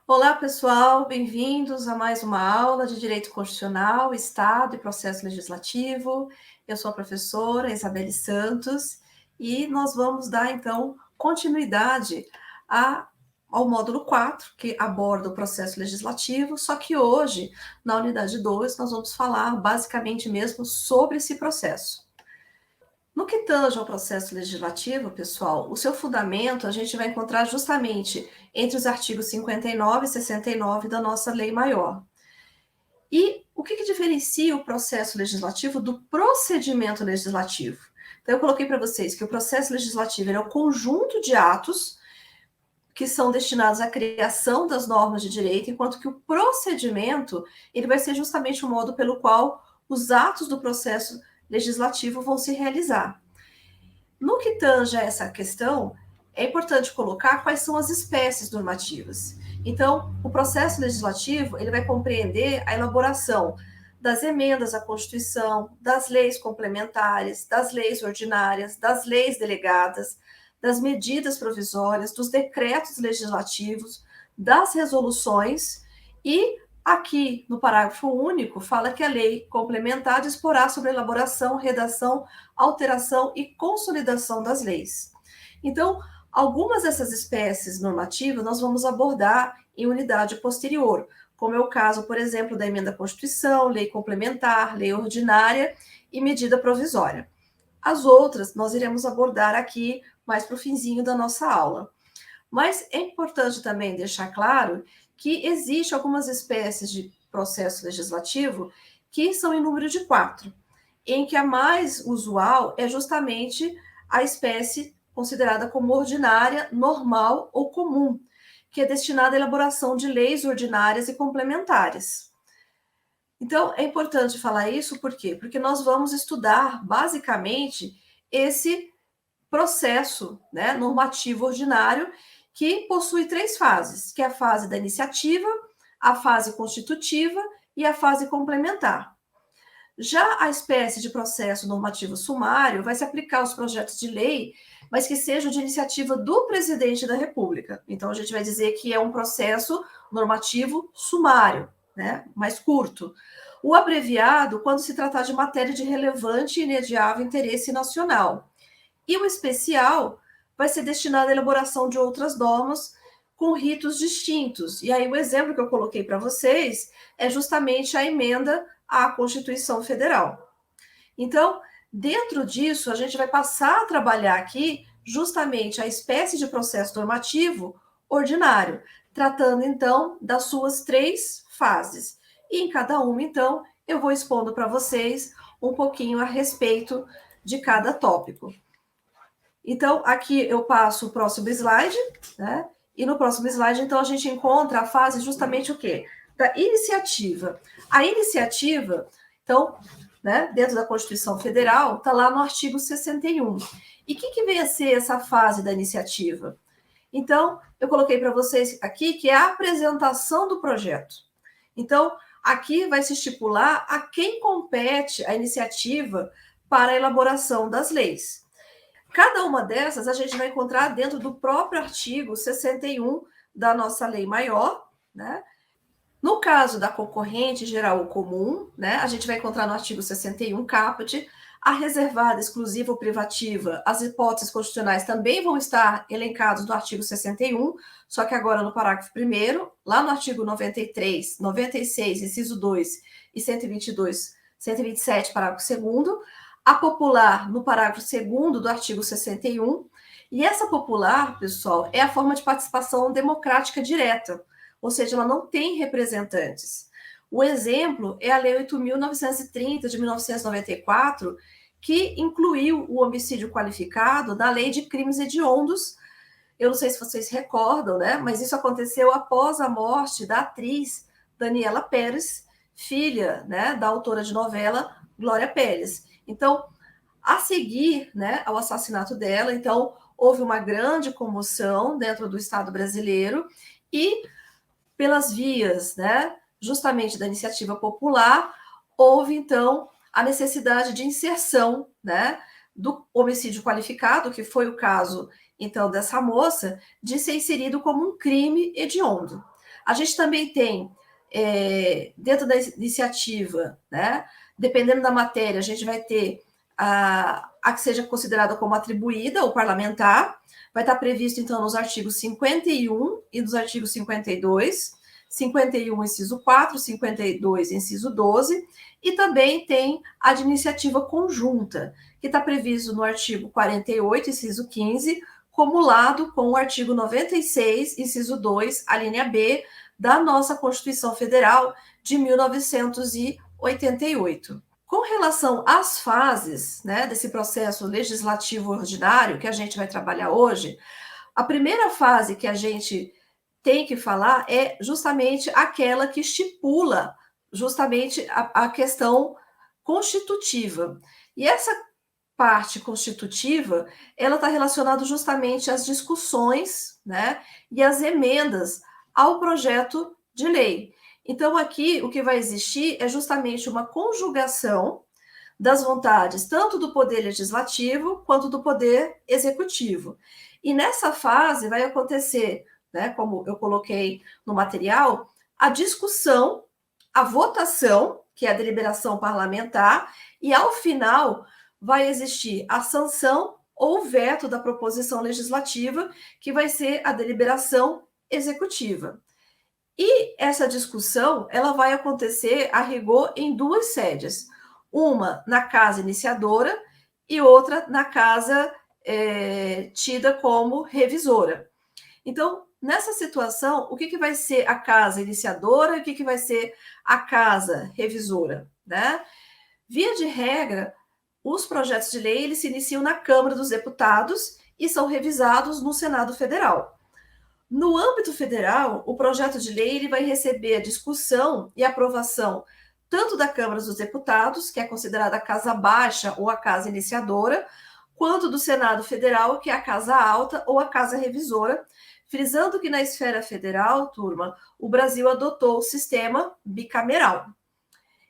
Olá, pessoal, bem-vindos a mais uma aula de Direito Constitucional, Estado e Processo Legislativo. Eu sou a professora Isabelle Santos e nós vamos dar, então, continuidade ao módulo 4, que aborda o processo legislativo, só que hoje, na unidade 2, nós vamos falar basicamente mesmo sobre esse processo. No que tange ao processo legislativo, pessoal, o seu fundamento a gente vai encontrar justamente entre os artigos 59 e 69 da nossa lei maior. E o que diferencia o processo legislativo do procedimento legislativo? Então, eu coloquei para vocês que o processo legislativo é um conjunto de atos que são destinados à criação das normas de direito, enquanto que o procedimento ele vai ser justamente o modo pelo qual os atos do processo legislativo vão se realizar. No que tange a essa questão, é importante colocar quais são as espécies normativas. Então, o processo legislativo ele vai compreender a elaboração das emendas à Constituição, das leis complementares, das leis ordinárias, das leis delegadas, das medidas provisórias, dos decretos legislativos, das resoluções e aqui no parágrafo único fala que a lei complementar disporá sobre a elaboração, redação, alteração e consolidação das leis. Então, algumas dessas espécies normativas nós vamos abordar em unidade posterior, como é o caso, por exemplo, da emenda à Constituição, lei complementar, lei ordinária e medida provisória. As outras nós iremos abordar aqui mais para o finzinho da nossa aula. Mas é importante também deixar claro que existe algumas espécies de processo legislativo que são em número de 4, em que a mais usual é justamente a espécie considerada como ordinária, normal ou comum, que é destinada à elaboração de leis ordinárias e complementares. Então, é importante falar isso, por quê? Porque nós vamos estudar, basicamente, esse processo, né, normativo ordinário, que possui 3 fases, que é a fase da iniciativa, a fase constitutiva e a fase complementar. Já a espécie de processo normativo sumário vai se aplicar aos projetos de lei, mas que sejam de iniciativa do presidente da República. Então, a gente vai dizer que é um processo normativo sumário, né, mais curto. O abreviado, quando se tratar de matéria de relevante e inadiável interesse nacional. E o especial vai ser destinado à elaboração de outras normas com ritos distintos. E aí o exemplo que eu coloquei para vocês é justamente a emenda à Constituição Federal. Então, dentro disso, a gente vai passar a trabalhar aqui justamente a espécie de processo normativo ordinário, tratando então das suas 3 fases. E em cada uma, então, eu vou expondo para vocês um pouquinho a respeito de cada tópico. Então, aqui eu passo o próximo slide, né? E no próximo slide, então, a gente encontra a fase justamente o quê? Da iniciativa. A iniciativa, então, né, dentro da Constituição Federal, está lá no artigo 61. E o que vem a ser essa fase da iniciativa? Então, eu coloquei para vocês aqui que é a apresentação do projeto. Então, aqui vai se estipular a quem compete a iniciativa para a elaboração das leis. Cada uma dessas a gente vai encontrar dentro do próprio artigo 61 da nossa lei maior, né? No caso da concorrente geral ou comum, né, a gente vai encontrar no artigo 61 caput, a reservada, exclusiva ou privativa, as hipóteses constitucionais também vão estar elencados no artigo 61, só que agora no parágrafo 1º, lá no artigo 93, 96, inciso 2 e 122, 127, parágrafo 2º, a popular no parágrafo 2º do artigo 61, e essa popular, pessoal, é a forma de participação democrática direta, ou seja, ela não tem representantes. O exemplo é a Lei 8.930, de 1994, que incluiu o homicídio qualificado na Lei de Crimes Hediondos. Eu não sei se vocês recordam, né? Mas isso aconteceu após a morte da atriz Daniela Pérez, filha, né, da autora de novela Glória Pérez. Então, a seguir, né, ao assassinato dela, então, houve uma grande comoção dentro do Estado brasileiro e, pelas vias, né, justamente da iniciativa popular, houve, então, a necessidade de inserção, né, do homicídio qualificado, que foi o caso, então, dessa moça, de ser inserido como um crime hediondo. A gente também tem, dentro da iniciativa, né, dependendo da matéria, a gente vai ter a que seja considerada como atribuída ou parlamentar, vai estar previsto, então, nos artigos 51 e nos artigos 52, 51, inciso 4, 52, inciso 12, e também tem a de iniciativa conjunta, que está previsto no artigo 48, inciso 15, cumulado com o artigo 96, inciso 2, a linha B, da nossa Constituição Federal de 1988. Com relação às fases, né, desse processo legislativo ordinário que a gente vai trabalhar hoje, a primeira fase que a gente tem que falar é justamente aquela que estipula justamente a questão constitutiva. E essa parte constitutiva, ela está relacionada justamente às discussões, né, e às emendas ao projeto de lei. Então, aqui, o que vai existir é justamente uma conjugação das vontades, tanto do Poder Legislativo quanto do Poder Executivo. E nessa fase vai acontecer, né, como eu coloquei no material, a discussão, a votação, que é a deliberação parlamentar, e ao final vai existir a sanção ou veto da proposição legislativa, que vai ser a deliberação executiva. E essa discussão, ela vai acontecer a rigor em duas sedes, uma na casa iniciadora e outra na casa tida como revisora. Então, nessa situação, o que vai ser a casa iniciadora e o que vai ser a casa revisora, né? Via de regra, os projetos de lei eles se iniciam na Câmara dos Deputados e são revisados no Senado Federal. No âmbito federal, o projeto de lei ele vai receber a discussão e aprovação tanto da Câmara dos Deputados, que é considerada a casa baixa ou a casa iniciadora, quanto do Senado Federal, que é a casa alta ou a casa revisora, frisando que na esfera federal, turma, o Brasil adotou o sistema bicameral.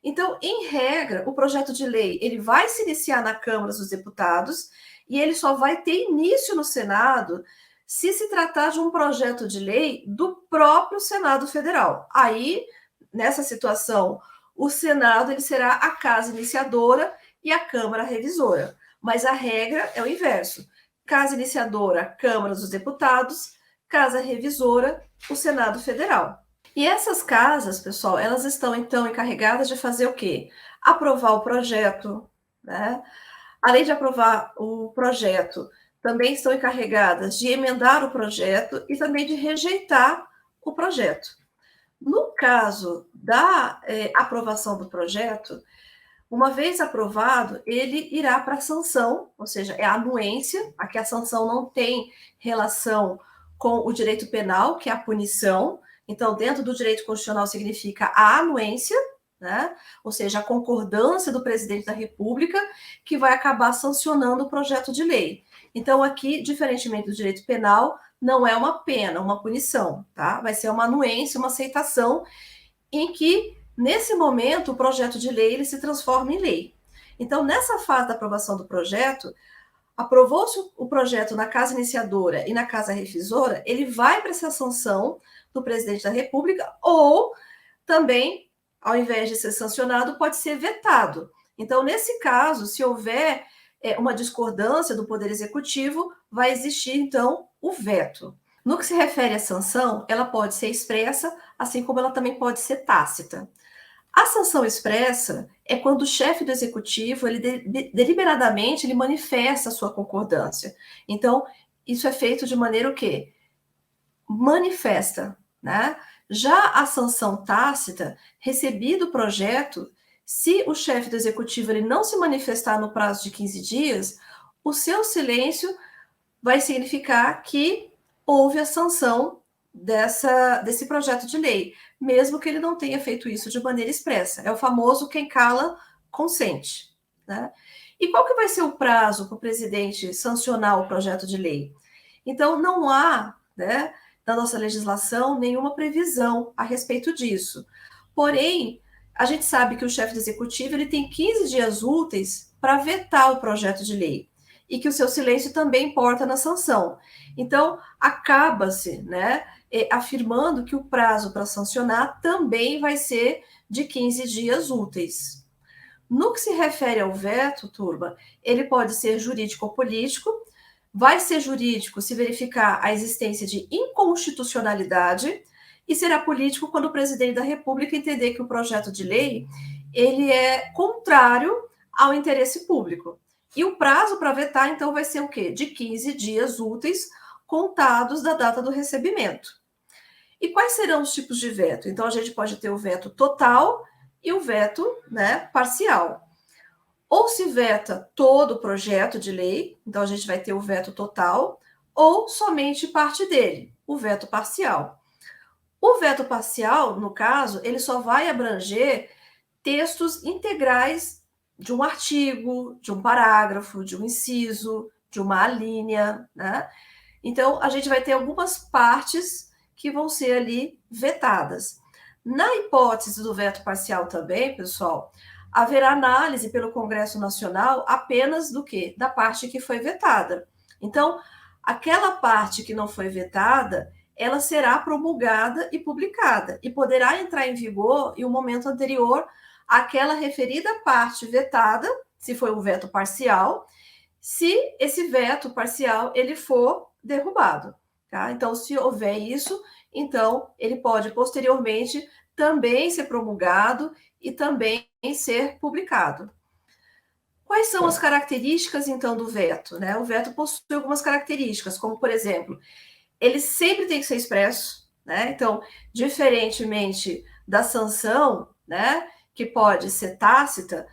Então, em regra, o projeto de lei ele vai se iniciar na Câmara dos Deputados e ele só vai ter início no Senado se tratar de um projeto de lei do próprio Senado Federal. Aí, nessa situação, o Senado ele será a casa iniciadora e a Câmara revisora. Mas a regra é o inverso. Casa iniciadora, Câmara dos Deputados, casa revisora, o Senado Federal. E essas casas, pessoal, elas estão, então, encarregadas de fazer o quê? Aprovar o projeto, né? Além de aprovar o projeto, também estão encarregadas de emendar o projeto e também de rejeitar o projeto. No caso da aprovação do projeto, uma vez aprovado, ele irá para a sanção, ou seja, é a anuência, aqui a sanção não tem relação com o direito penal, que é a punição. Então, dentro do direito constitucional significa a anuência, né? Ou seja, a concordância do presidente da República, que vai acabar sancionando o projeto de lei. Então, aqui, diferentemente do direito penal, não é uma pena, uma punição, tá? Vai ser uma anuência, uma aceitação, em que, nesse momento, o projeto de lei ele se transforma em lei. Então, nessa fase da aprovação do projeto, aprovou-se o projeto na casa iniciadora e na casa revisora, ele vai para essa sanção do presidente da República ou também, ao invés de ser sancionado, pode ser vetado. Então, nesse caso, se houver uma discordância do Poder Executivo, vai existir, então, o veto. No que se refere à sanção, ela pode ser expressa, assim como ela também pode ser tácita. A sanção expressa é quando o chefe do executivo, ele deliberadamente, ele manifesta a sua concordância. Então, isso é feito de maneira o quê? Manifesta, né? Já a sanção tácita, recebido o projeto, se o chefe do executivo ele não se manifestar no prazo de 15 dias, o seu silêncio vai significar que houve a sanção desse projeto de lei, mesmo que ele não tenha feito isso de maneira expressa. É o famoso quem cala, consente, né? E qual que vai ser o prazo para o presidente sancionar o projeto de lei? Então, não há, né, na nossa legislação, nenhuma previsão a respeito disso. Porém, a gente sabe que o chefe do executivo ele tem 15 dias úteis para vetar o projeto de lei. e que o seu silêncio também importa na sanção. Então, acaba-se, né, afirmando que o prazo para sancionar também vai ser de 15 dias úteis. No que se refere ao veto, turma, ele pode ser jurídico ou político, vai ser jurídico se verificar a existência de inconstitucionalidade e será político quando o presidente da República entender que o projeto de lei ele é contrário ao interesse público. E o prazo para vetar, então, vai ser o quê? De 15 dias úteis, contados da data do recebimento. E quais serão os tipos de veto? Então, a gente pode ter o veto total e o veto, né, parcial. Ou se veta todo o projeto de lei, então a gente vai ter o veto total, ou somente parte dele, o veto parcial. O veto parcial, no caso, ele só vai abranger textos integrais de um artigo, de um parágrafo, de um inciso, de uma alínea, né? Então, a gente vai ter algumas partes que vão ser ali vetadas. Na hipótese do veto parcial também, pessoal, haverá análise pelo Congresso Nacional apenas do quê? Da parte que foi vetada. Então, aquela parte que não foi vetada, ela será promulgada e publicada e poderá entrar em vigor em um momento anterior àquela referida parte vetada, se foi um veto parcial, se esse veto parcial ele for derrubado, tá? Então, se houver isso, então ele pode posteriormente também ser promulgado e também ser publicado. Quais são as características, então, do veto? Né? O veto possui algumas características, como, por exemplo, ele sempre tem que ser expresso, né? Então, diferentemente da sanção, né, que pode ser tácita,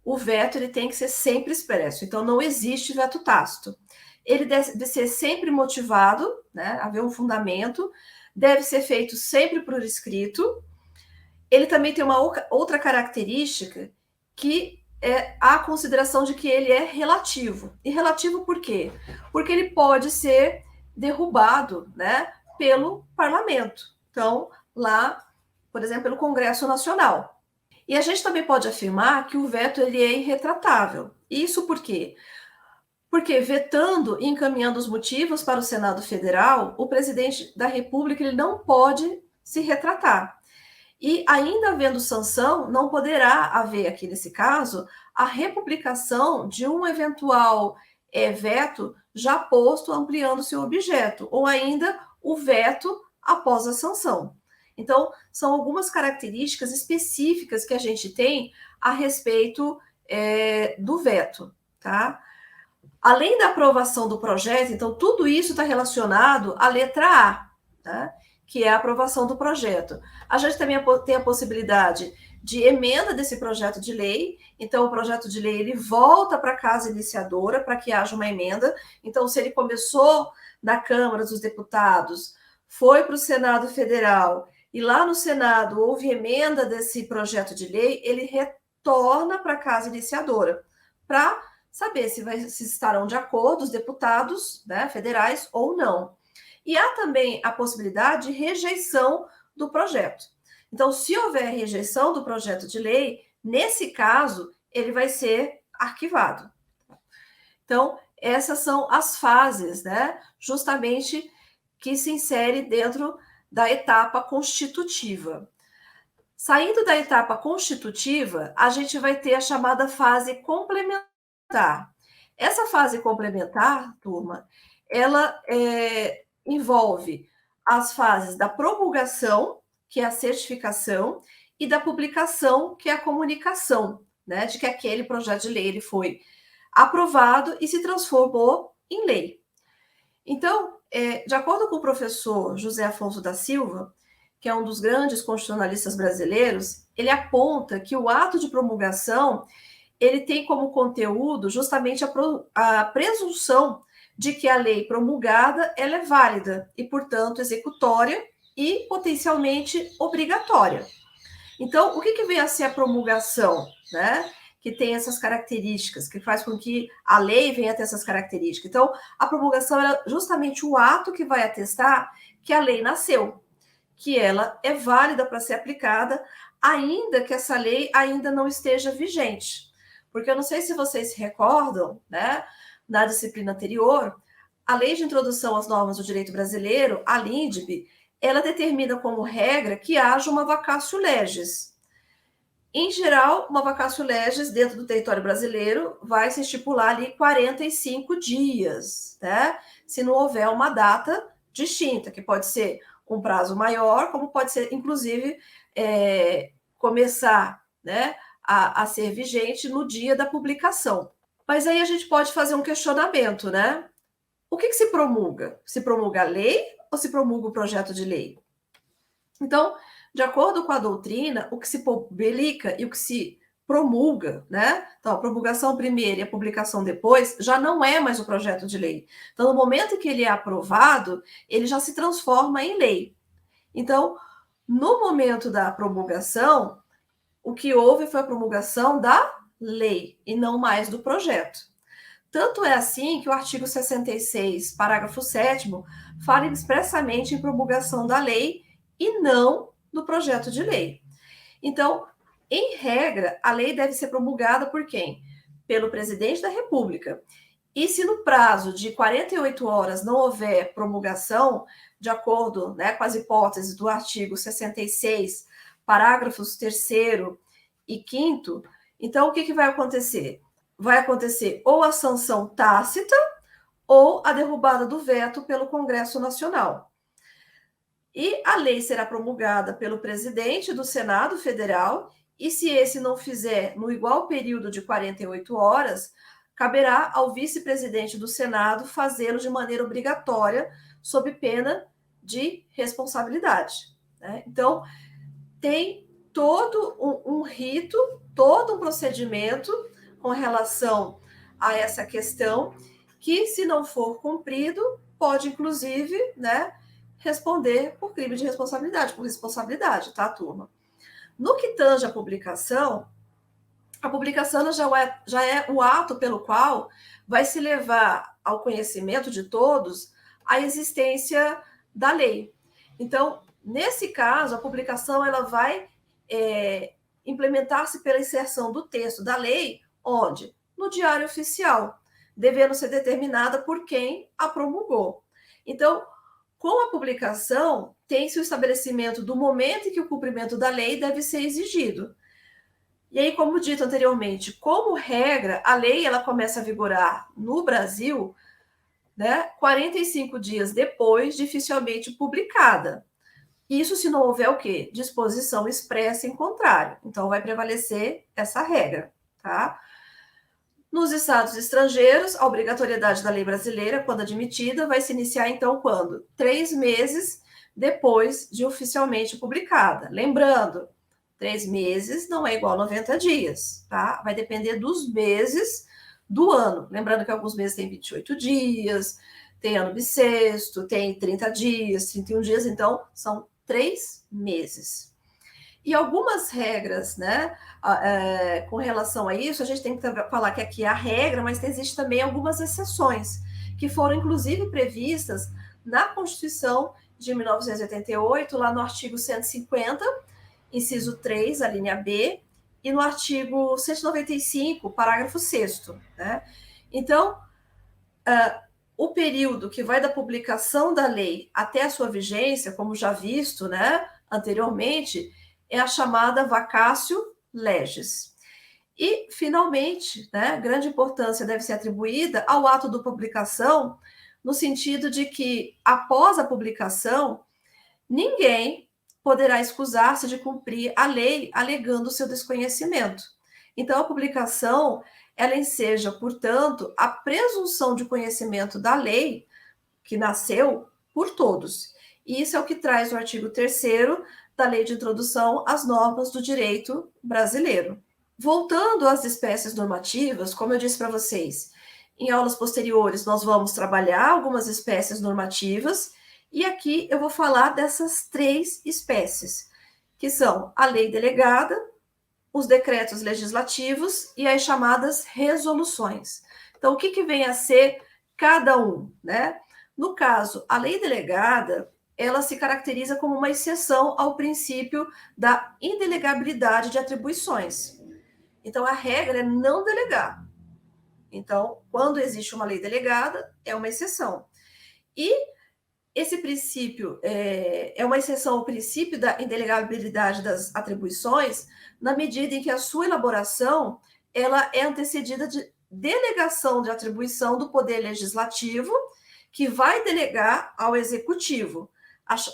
o veto ele tem que ser sempre expresso. Então, não existe veto tácito. Ele deve ser sempre motivado, né, haver um fundamento, deve ser feito sempre por escrito. Ele também tem uma outra característica que é a consideração de que ele é relativo. E relativo por quê? Porque ele pode ser derrubado, né, pelo parlamento. Então, lá, por exemplo, pelo Congresso Nacional. E a gente também pode afirmar que o veto ele é irretratável. Isso por quê? Porque vetando e encaminhando os motivos para o Senado Federal, o presidente da República ele não pode se retratar. E ainda havendo sanção, não poderá haver aqui nesse caso a republicação de um eventual veto já posto ampliando seu objeto, ou ainda o veto após a sanção. Então, são algumas características específicas que a gente tem a respeito do veto, tá? Além da aprovação do projeto, então, tudo isso está relacionado à letra A, tá? Que é a aprovação do projeto. A gente também tem a possibilidade de emenda desse projeto de lei, então o projeto de lei ele volta para a casa iniciadora para que haja uma emenda. Então, se ele começou na Câmara dos Deputados, foi para o Senado Federal, e lá no Senado houve emenda desse projeto de lei, ele retorna para a casa iniciadora, para saber se estarão de acordo os deputados, né, federais ou não. E há também a possibilidade de rejeição do projeto. Então, se houver rejeição do projeto de lei, nesse caso, ele vai ser arquivado. Então, essas são as fases, né, justamente que se insere dentro da etapa constitutiva. Saindo da etapa constitutiva, a gente vai ter a chamada fase complementar. Essa fase complementar, turma, ela envolve as fases da promulgação, que é a certificação, e da publicação, que é a comunicação, né, de que aquele projeto de lei ele foi aprovado e se transformou em lei. Então, de acordo com o professor José Afonso da Silva, que é um dos grandes constitucionalistas brasileiros, ele aponta que o ato de promulgação ele tem como conteúdo justamente a presunção de que a lei promulgada ela é válida e, portanto, executória e potencialmente obrigatória. Então, o que vem a ser a promulgação, né? Que tem essas características, que faz com que a lei venha a ter essas características. Então, a promulgação é justamente o ato que vai atestar que a lei nasceu, que ela é válida para ser aplicada, ainda que essa lei ainda não esteja vigente. Porque eu não sei se vocês se recordam, né? na disciplina anterior, a Lei de Introdução às Normas do Direito Brasileiro, a LINDB, ela determina como regra que haja uma vacatio legis. Em geral, uma vacatio legis dentro do território brasileiro vai se estipular ali 45 dias, né? Se não houver uma data distinta, que pode ser um prazo maior, como pode ser, inclusive, começar, né, a ser vigente no dia da publicação. Mas aí a gente pode fazer um questionamento, né? O que se promulga? Se promulga a lei ou se promulga o projeto de lei? Então, de acordo com a doutrina, o que se publica e o que se promulga, né? Então, a promulgação primeiro e a publicação depois já não é mais o projeto de lei. Então, no momento em que ele é aprovado, ele já se transforma em lei. Então, no momento da promulgação, o que houve foi a promulgação da lei e não mais do projeto. Tanto é assim que o artigo 66, parágrafo 7º, fala expressamente em promulgação da lei e não do projeto de lei. Então, em regra, a lei deve ser promulgada por quem? Pelo presidente da República. E se no prazo de 48 horas não houver promulgação, de acordo, né, com as hipóteses do artigo 66, parágrafos 3º e 5º, então o que vai acontecer? Vai acontecer ou a sanção tácita ou a derrubada do veto pelo Congresso Nacional. E a lei será promulgada pelo presidente do Senado Federal, e se esse não fizer no igual período de 48 horas, caberá ao vice-presidente do Senado fazê-lo de maneira obrigatória, sob pena de responsabilidade, né? Então, tem todo um rito, todo um procedimento com relação a essa questão, que, se não for cumprido, pode, inclusive, né, responder por crime de responsabilidade, por responsabilidade, tá, turma? No que tange a publicação já é o ato pelo qual vai se levar ao conhecimento de todos a existência da lei. Então, nesse caso, a publicação ela vai implementar-se pela inserção do texto da lei, onde? No Diário Oficial, devendo ser determinada por quem a promulgou. Então, com a publicação, tem-se o estabelecimento do momento em que o cumprimento da lei deve ser exigido. E aí, como dito anteriormente, como regra, a lei ela começa a vigorar no Brasil, né, 45 dias depois de oficialmente publicada. Isso se não houver o quê? Disposição expressa em contrário. Então, vai prevalecer essa regra, tá? Nos estados estrangeiros, a obrigatoriedade da lei brasileira, quando admitida, vai se iniciar, então, quando? 3 meses depois de oficialmente publicada. Lembrando, 3 meses não é igual a 90 dias, tá? Vai depender dos meses do ano. Lembrando que alguns meses têm 28 dias, tem ano bissexto, tem 30 dias, 31 dias, então são 3 meses. E algumas regras, né, com relação a isso, a gente tem que falar que aqui é a regra, mas existe também algumas exceções, que foram inclusive previstas na Constituição de 1988, lá no artigo 150, inciso 3, a linha B, e no artigo 195, parágrafo 6º, né? Então, o período que vai da publicação da lei até a sua vigência, como já visto, né, anteriormente, é a chamada vacatio legis. E, finalmente, né, grande importância deve ser atribuída ao ato de publicação, no sentido de que, após a publicação, ninguém poderá excusar-se de cumprir a lei alegando seu desconhecimento. Então, a publicação, ela enseja, portanto, a presunção de conhecimento da lei que nasceu por todos. E isso é o que traz o artigo 3º da Lei de Introdução às Normas do Direito Brasileiro. Voltando às espécies normativas, como eu disse para vocês, em aulas posteriores nós vamos trabalhar algumas espécies normativas, e aqui eu vou falar dessas 3 espécies, que são a lei delegada, os decretos legislativos e as chamadas resoluções. Então, o que vem a ser cada um, né? No caso, a lei delegada, ela se caracteriza como uma exceção ao princípio da indelegabilidade de atribuições. Então, a regra é não delegar. Então, quando existe uma lei delegada, é uma exceção. E esse princípio é uma exceção ao princípio da indelegabilidade das atribuições, na medida em que a sua elaboração ela é antecedida de delegação de atribuição do Poder Legislativo, que vai delegar ao Executivo,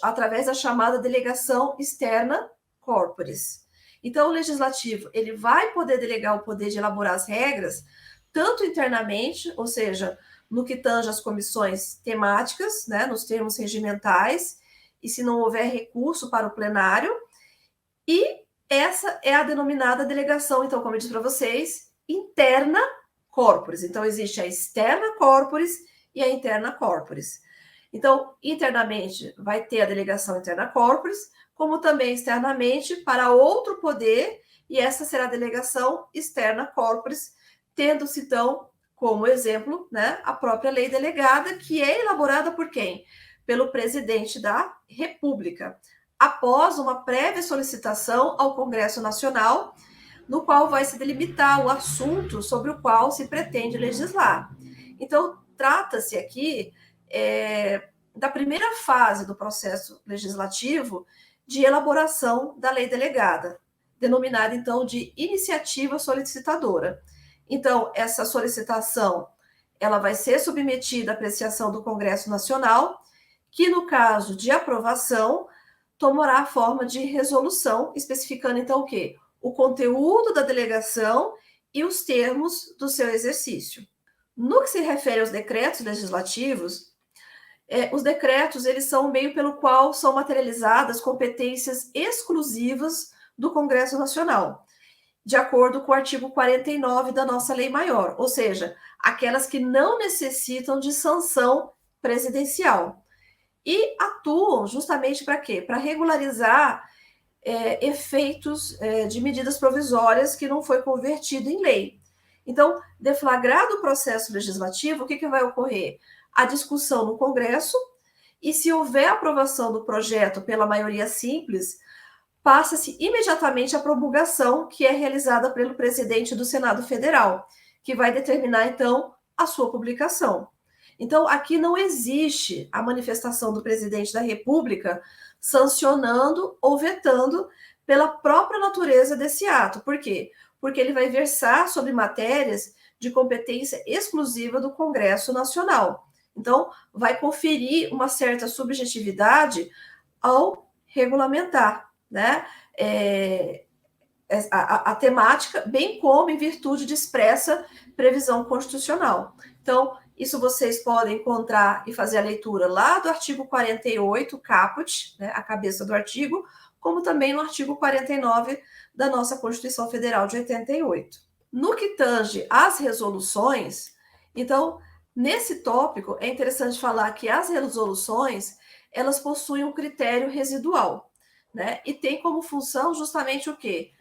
através da chamada delegação externa corporis. Então, o Legislativo ele vai poder delegar o poder de elaborar as regras, tanto internamente, ou seja, no que tange às comissões temáticas, né, nos termos regimentais, e se não houver recurso para o plenário, e essa é a denominada delegação, então, como eu disse para vocês, interna corporis. Então, existe a externa corporis e a interna corporis. Então, internamente, vai ter a delegação interna corporis, como também externamente para outro poder, e essa será a delegação externa corporis, tendo-se, então, como exemplo, né, a própria lei delegada, que é elaborada por quem? Pelo presidente da República, após uma prévia solicitação ao Congresso Nacional, no qual vai se delimitar o assunto sobre o qual se pretende legislar. Então, trata-se aqui da primeira fase do processo legislativo de elaboração da lei delegada, denominada, então, de iniciativa solicitadora. Então, essa solicitação ela vai ser submetida à apreciação do Congresso Nacional, que, no caso de aprovação, tomará a forma de resolução, especificando, então, o quê? O conteúdo da delegação e os termos do seu exercício. No que se refere aos decretos legislativos, os decretos eles são o meio pelo qual são materializadas competências exclusivas do Congresso Nacional, de acordo com o artigo 49 da nossa lei maior, ou seja, aquelas que não necessitam de sanção presidencial. E atuam justamente para quê? Para regularizar efeitos de medidas provisórias que não foi convertido em lei. Então, deflagrado o processo legislativo, o que vai ocorrer? A discussão no Congresso, e se houver aprovação do projeto pela maioria simples, passa-se imediatamente a promulgação, que é realizada pelo presidente do Senado Federal, que vai determinar, então, a sua publicação. Então, aqui não existe a manifestação do presidente da República sancionando ou vetando pela própria natureza desse ato. Por quê? Porque ele vai versar sobre matérias de competência exclusiva do Congresso Nacional. Então, vai conferir uma certa subjetividade ao regulamentar, né? A temática, bem como em virtude de expressa previsão constitucional. Então, isso vocês podem encontrar e fazer a leitura lá do artigo 48, caput, né, a cabeça do artigo, como também no artigo 49 da nossa Constituição Federal de 88. No que tange às resoluções, então, nesse tópico, é interessante falar que as resoluções, elas possuem um critério residual, né, e tem como função justamente o quê?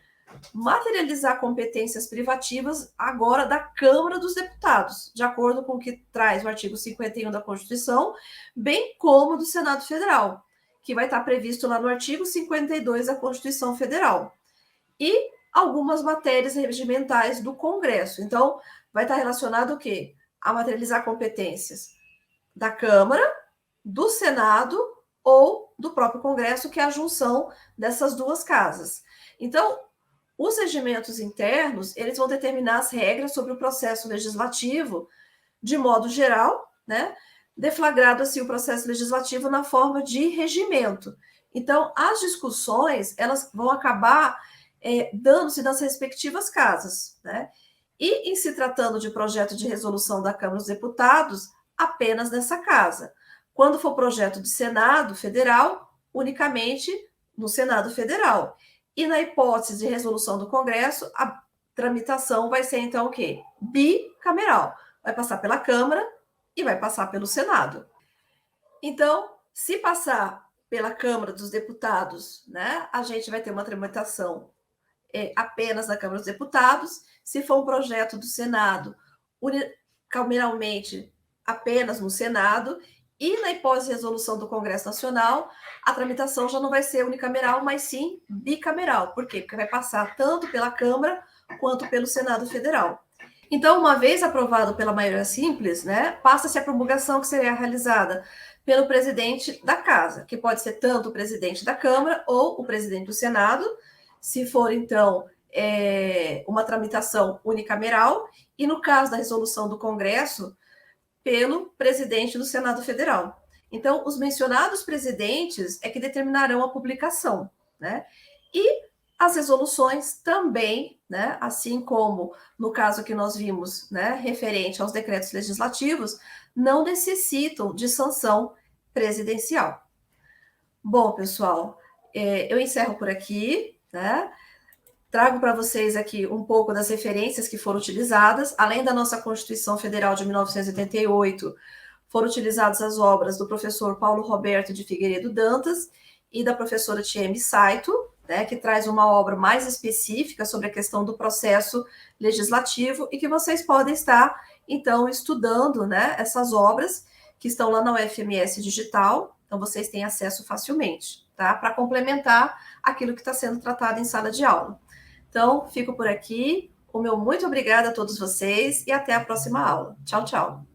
Materializar competências privativas agora da Câmara dos Deputados, de acordo com o que traz o artigo 51 da Constituição, bem como do Senado Federal, que vai estar previsto lá no artigo 52 da Constituição Federal. E algumas matérias regimentais do Congresso. Então, vai estar relacionado o quê? A materializar competências da Câmara, do Senado ou do próprio Congresso, que é a junção dessas duas casas. Então, os regimentos internos, eles vão determinar as regras sobre o processo legislativo de modo geral, né? Deflagrado assim o processo legislativo na forma de regimento. Então, as discussões, elas vão acabar dando-se nas respectivas casas, né? E em se tratando de projeto de resolução da Câmara dos Deputados, apenas nessa casa. Quando for projeto de Senado Federal, unicamente no Senado Federal. E na hipótese de resolução do Congresso, a tramitação vai ser, então, o quê? Bicameral. Vai passar pela Câmara e vai passar pelo Senado. Então, se passar pela Câmara dos Deputados, né, a gente vai ter uma tramitação apenas na Câmara dos Deputados. Se for um projeto do Senado, unicameralmente apenas no Senado. E na hipótese de resolução do Congresso Nacional, a tramitação já não vai ser unicameral, mas sim bicameral. Por quê? Porque vai passar tanto pela Câmara quanto pelo Senado Federal. Então, uma vez aprovado pela maioria simples, né, passa-se a promulgação que será realizada pelo presidente da Casa, que pode ser tanto o presidente da Câmara ou o presidente do Senado, se for, então, uma tramitação unicameral, e no caso da resolução do Congresso, pelo presidente do Senado Federal. Então, os mencionados presidentes é que determinarão a publicação, né? E as resoluções também, né, assim como no caso que nós vimos, né, referente aos decretos legislativos, não necessitam de sanção presidencial. Bom, pessoal, eu encerro por aqui, né? Trago para vocês aqui um pouco das referências que foram utilizadas, além da nossa Constituição Federal de 1988, foram utilizadas as obras do professor Paulo Roberto de Figueiredo Dantas e da professora Tieme Saito, né, que traz uma obra mais específica sobre a questão do processo legislativo e que vocês podem estar, então, estudando, né, essas obras que estão lá na UFMS Digital, então vocês têm acesso facilmente, tá? Para complementar aquilo que está sendo tratado em sala de aula. Então, fico por aqui. O meu muito obrigada a todos vocês e até a próxima aula. Tchau, tchau.